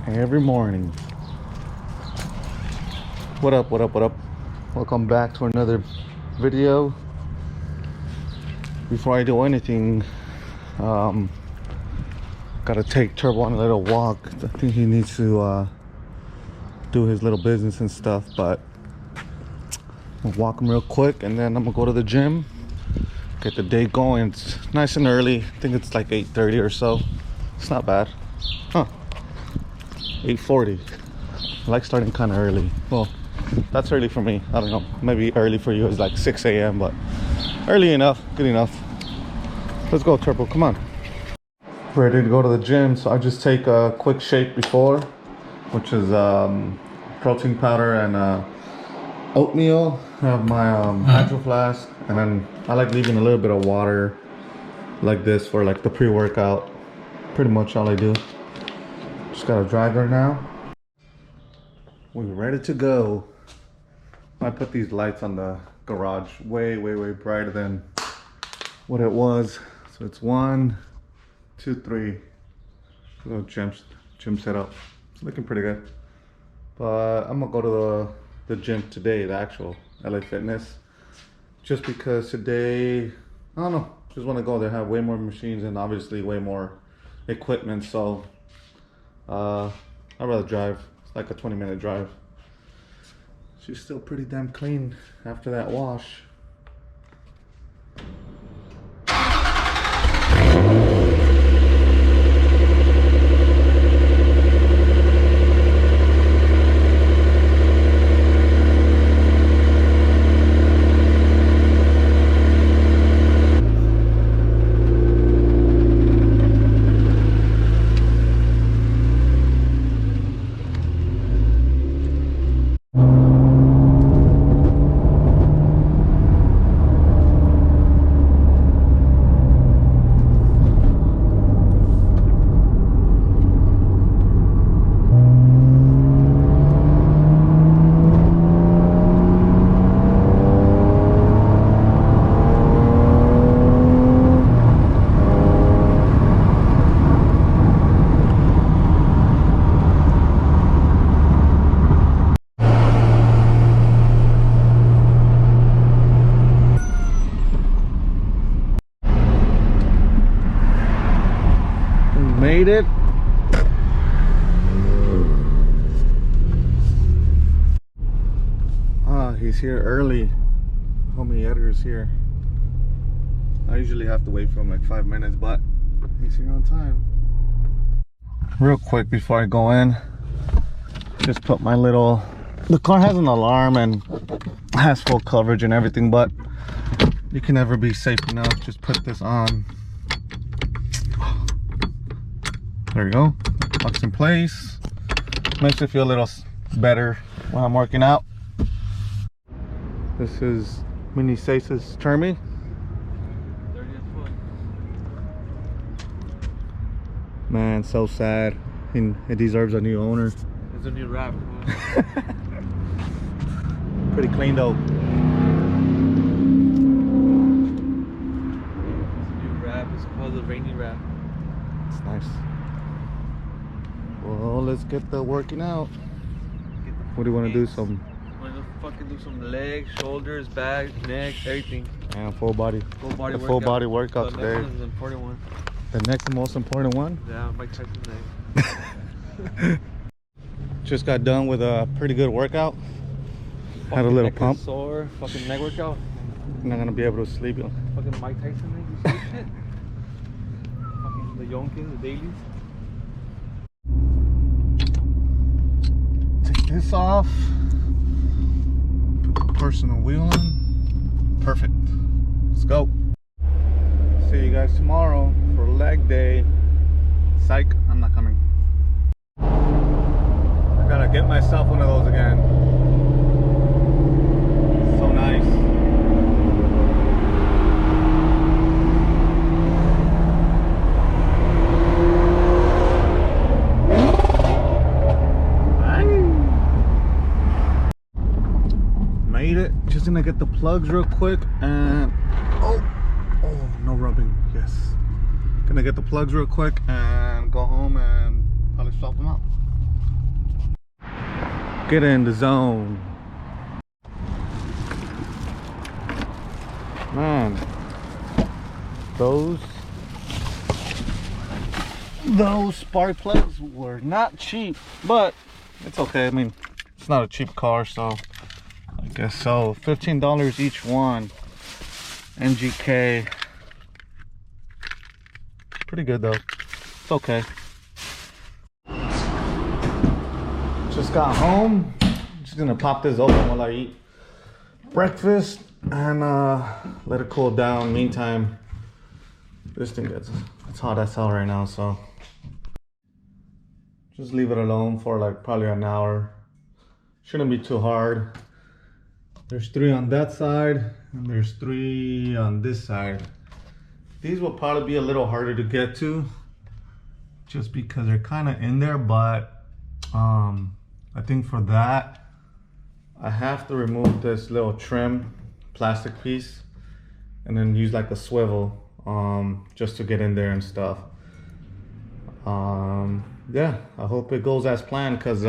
every morning. What up, what up, what up? Welcome back to another video. Before I do anything, gotta take Turbo on a little walk. I think he needs to do his little business and stuff, but I'll walk him real quick and then I'm gonna go to the gym, get the day going. It's nice and early. I think it's like 8:30 or so. It's not bad. Huh. 8:40. I like starting kind of early. Well, that's early for me. I don't know. Maybe early for you is like 6 a.m., but early enough, good enough. Let's go, Turbo. Come on. Ready to go to the gym. So I just take a quick shake before, which is protein powder and oatmeal. I have my Hydro Flask, and then I like leaving a little bit of water like this for like the pre-workout. Pretty much all I do. Just got a driver now. We're ready to go. I put these lights on the garage way brighter than what it was. So it's 1, 2, 3. Little gym setup. It's looking pretty good. But I'm gonna go to the gym today, the actual LA Fitness. Just because today, I don't know, just wanna go. They have way more machines and obviously way more equipment. So I'd rather drive. It's like a 20-minute drive. She's still pretty damn clean after that wash. Made it. He's here early. Homie Edgar's here. I usually have to wait for him like 5 minutes, but he's here on time. Real quick before I go in, just put my little, the car has an alarm and has full coverage and everything, but you can never be safe enough. Just put this on. There you go. Locks in place. Makes me feel a little better when I'm working out. This is Mini Sace's Termi. 30th foot. Man, so sad. It deserves a new owner. It's a new wrap. Pretty clean though. It's a new wrap. It's called the rainy wrap. It's nice. Well, let's get the working out. What do you want to do? Some? I'm gonna fucking do some legs, shoulders, back, neck, everything. Yeah, full body. Full body the workout. full body workout The today. next one is the important one. The next most important one. Yeah, Mike Tyson's neck. Just got done with a pretty good workout. Had a Fucking little neck is pump. Sore. Fucking neck workout. I'm not gonna be able to sleep. Fucking Mike Tyson neck. You see shit? Fucking the Yonkins, the dailies. Take this off. Put the personal wheel on. Perfect. Let's go. See you guys tomorrow for leg day. Psych, I'm not coming. I gotta get myself one of those again. So nice. Made it. Just gonna get the plugs real quick and oh no rubbing. Yes, gonna get the plugs real quick and go home and probably swap them out. Get in the zone. Man, those spark plugs were not cheap, but it's okay. I mean, it's not a cheap car, so I guess so. $15 each one. NGK. Pretty good though. It's okay. Just got home. Just gonna pop this open while I eat breakfast and let it cool down. Meantime, this thing it's hot as hell right now, so just leave it alone for like probably an hour. Shouldn't be too hard. There's 3 on that side and there's 3 on this side. These will probably be a little harder to get to just because they're kind of in there, but I think for that I have to remove this little trim plastic piece and then use like a swivel just to get in there and stuff. Yeah, I hope it goes as planned, because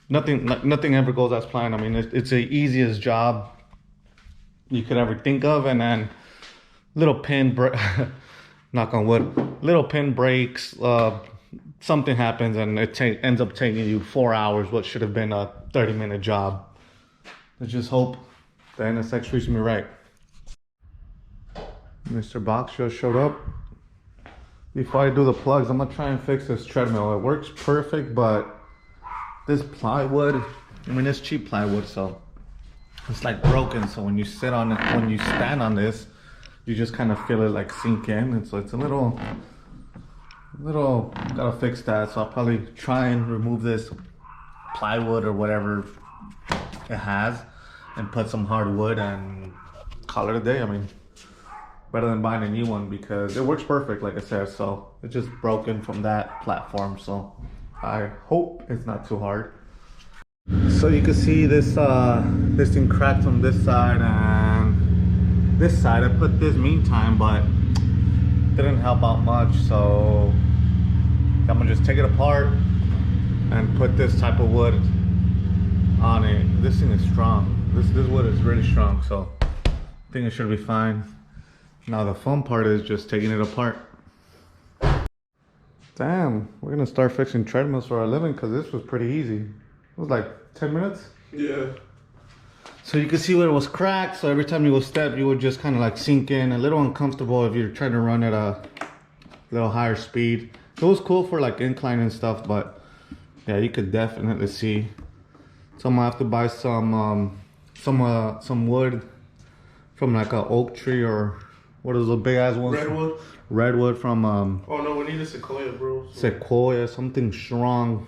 nothing ever goes as planned. I mean, it's the easiest job you could ever think of, and then little pin knock on wood, little pin breaks, something happens and it ends up taking you 4 hours what should have been a 30-minute job. Let's just hope the NSX treats me right. Mr. Box just showed up. Before I do the plugs, I'm gonna try and fix this treadmill. It works perfect, but this plywood, I mean, it's cheap plywood, so it's like broken. So when you sit on it, when you stand on this, you just kind of feel it like sink in. And so it's a little, gotta fix that. So I'll probably try and remove this plywood or whatever it has and put some hardwood and call it a day. I mean, better than buying a new one, because it works perfect, like I said. So it's just broken from that platform, so I hope it's not too hard. So you can see this this thing cracked on this side and this side. I put this meantime, but didn't help out much, so I'm gonna just take it apart and put this type of wood on it. This thing is strong. This wood is really strong, so I think it should be fine. Now the fun part is just taking it apart. Damn, we're gonna start fixing treadmills for our living, because this was pretty easy. It was like 10 minutes? Yeah. So you can see where it was cracked, so every time you would step, you would just kind of like sink in. A little uncomfortable if you're trying to run at a little higher speed. It was cool for like incline and stuff, but yeah, you could definitely see. So I'm gonna have to buy some wood from like an oak tree, or what is the big ass one? Redwood. Redwood from Oh no, we need a sequoia, bro. Sequoia, something strong,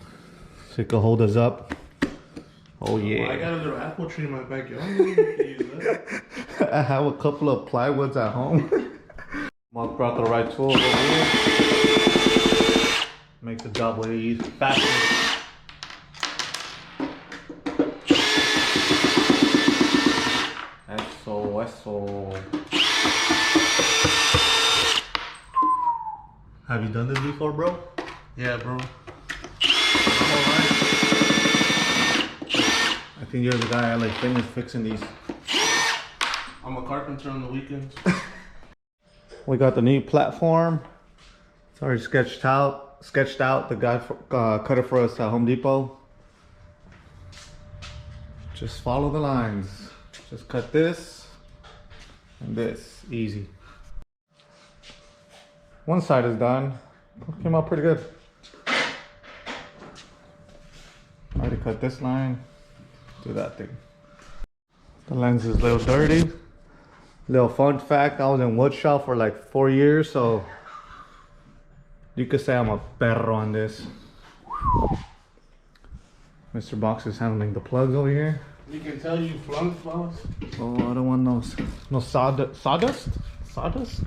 so it could hold us up. Oh yeah. I got a little apple tree in my backyard. I don't need to use that. I have a couple of plywoods at home. Mark brought the right tools over here. Makes the job way easier, faster. Eso. Have you done this before, bro? Yeah, bro. I think you're the guy I like finished fixing these. I'm a carpenter on the weekends. We got the new platform. It's already sketched out. The guy cut it for us at Home Depot. Just follow the lines. Just cut this and this. Easy. One side is done. Came out pretty good. Already cut this line. Do that thing. The lens is a little dirty. Little fun fact, I was in woodshop for like 4 years, so you could say I'm a perro on this. Mr. Box is handling the plugs over here. You can tell you flunked, boss. Oh, I don't want no sawdust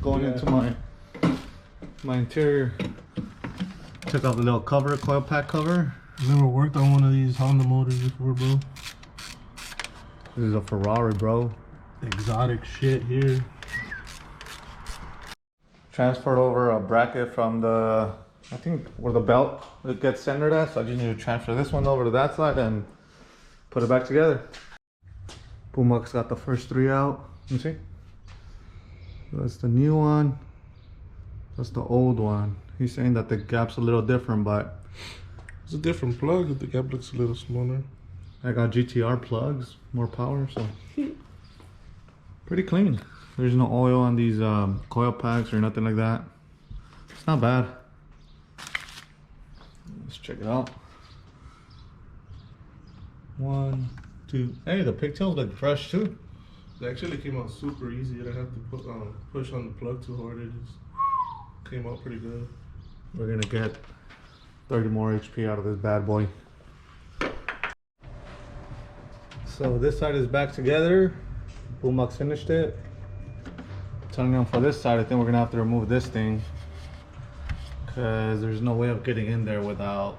going into my interior. Took off the little cover, coil pack cover. Never worked on one of these Honda motors before, bro. This is a Ferrari, bro. Exotic shit here. Transferred over a bracket from the I think where the belt it gets centered at, so I just need to transfer this one over to that side and put it back together. Boombox got the first 3 out. Let me see. That's the new one. That's the old one. He's saying that the gap's a little different, but It's a different plug. The gap looks a little smaller. I got GTR plugs, more power, so pretty clean. There's no oil on these coil packs or nothing like that. It's not bad. Let's check it out. 1, 2. Hey, the pigtails look fresh too. They actually came out super easy. I didn't have to put, push on the plug too hard. It just came out pretty good. We're gonna get 30 more HP out of this bad boy. So this side is back together. Boombox finished it. Telling them for this side, I think we're gonna have to remove this thing because there's no way of getting in there without,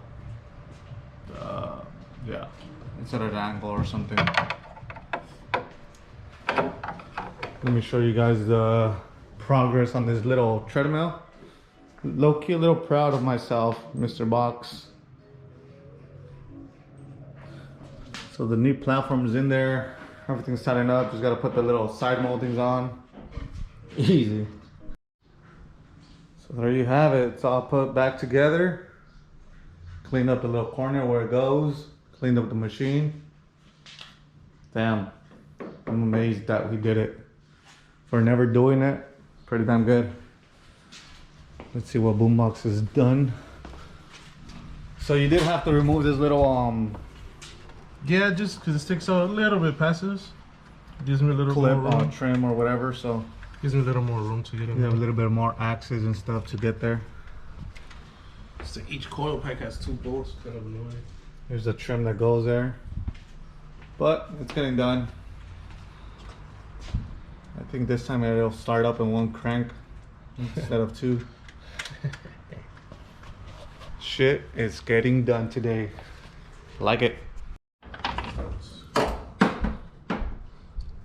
yeah, it's at an angle or something. Let me show you guys the progress on this little treadmill. Low-key a little proud of myself, Mr. Box. So the new platform is in there. Everything's setting up. Just gotta put the little side moldings on. Easy. So there you have it. It's all put back together. Cleaned up the little corner where it goes. Cleaned up the machine. Damn. I'm amazed that we did it. For never doing it, pretty damn good. Let's see what Boombox has done. So you did have to remove this little Yeah, just because it sticks out a little bit past this. Gives me a little clip more room. trim or whatever, so Gives me a little more room to get in you have a there. little bit more axes and stuff to get there. So each coil pack has 2 bolts. Kind of annoying. There's a trim that goes there, but it's getting done. I think this time it'll start up in 1 crank instead of 2. Shit is getting done today. Like it.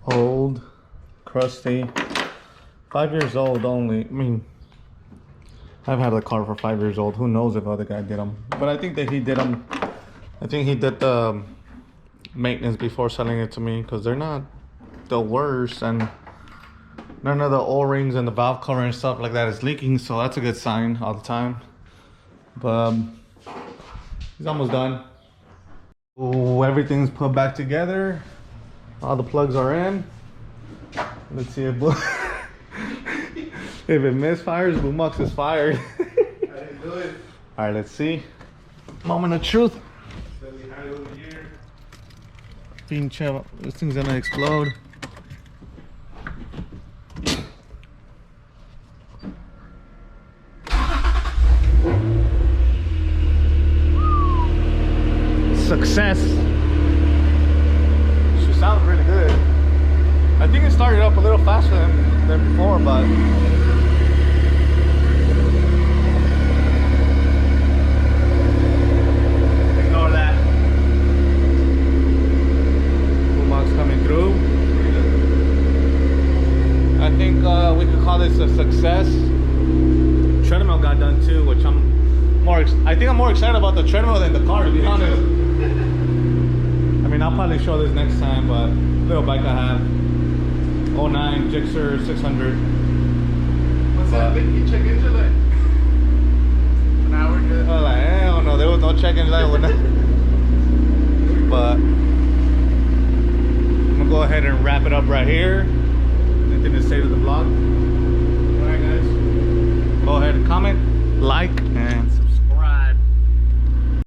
Old, crusty, 5 years old only. I mean, I've had the car for 5 years old. Who knows if other guy did them? But I think that he did them. I think he did the maintenance before selling it to me because they're not the worst, and none of the O-rings and the valve cover and stuff like that is leaking, so that's a good sign all the time. But he's almost done. Oh, everything's put back together. All the plugs are in. Let's see if if it misfires, Boombox is fired. I didn't do it. All right, let's see. Moment of truth. Then we had it over here. Pinche, this thing's gonna explode. Success. She sounds really good. I think it started up a little faster than before, but ignore that. Boombox coming through. I think we could call this a success. Treadmill got done too, which I think I'm more excited about the treadmill than the car, to be honest. I mean, I'll probably show this next time, but little bike I have, 09 Gixxer 600. What's that? Vicky, check engine light. Now we're good. I was like, hell no, there was no check engine light with that. But I'm gonna go ahead and wrap it up right here. Anything to say to the vlog?